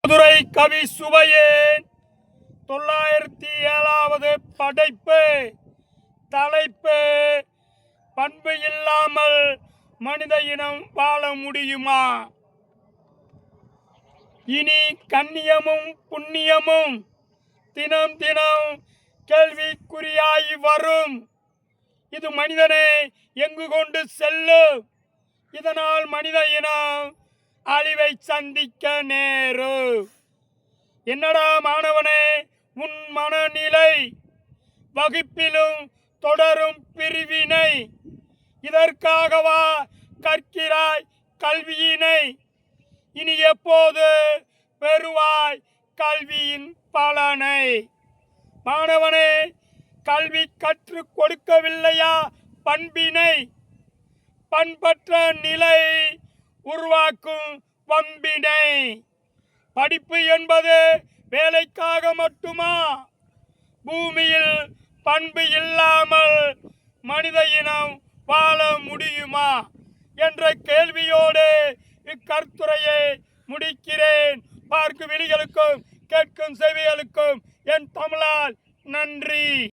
மதுரை கவி சுவையேன் 907வது படைப்பு. தலைப்பு: பண்பு இல்லாமல் மனித இனம் வாழ முடியுமா? இனி கண்ணியமும் புண்ணியமும் தினம் தினம் கேள்விக்குறியாய் வரும். இது மனிதனை எங்கு கொண்டு செல்லும்? இதனால் மனித இனம் அழிவை சந்திக்க நேரும். என்னடா மாணவனே உன் மனநிலை? வகுப்பிலும் தொடரும் பிரிவினை. இதற்காகவா கற்கிறாய் கல்வியினை? இனி எப்போது பெறுவாய் கல்வியின் பலனை? மாணவனே, கல்வி கற்றுக் கொடுக்கவில்லையா பண்பினை? பண்பற்ற நிலை உருவாக்கும் வம்பினை. படிப்பு என்பது வேலைக்காக மட்டுமா? பூமியில் பண்பு இல்லாமல் மனித இனம் வாழ முடியுமா என்ற கேள்வியோடு இக்கருத்துரையை முடிக்கிறேன். பார்க்கும் விழிகளுக்கும் கேட்கும் செவிகளுக்கும் என் தமிழால் நன்றி.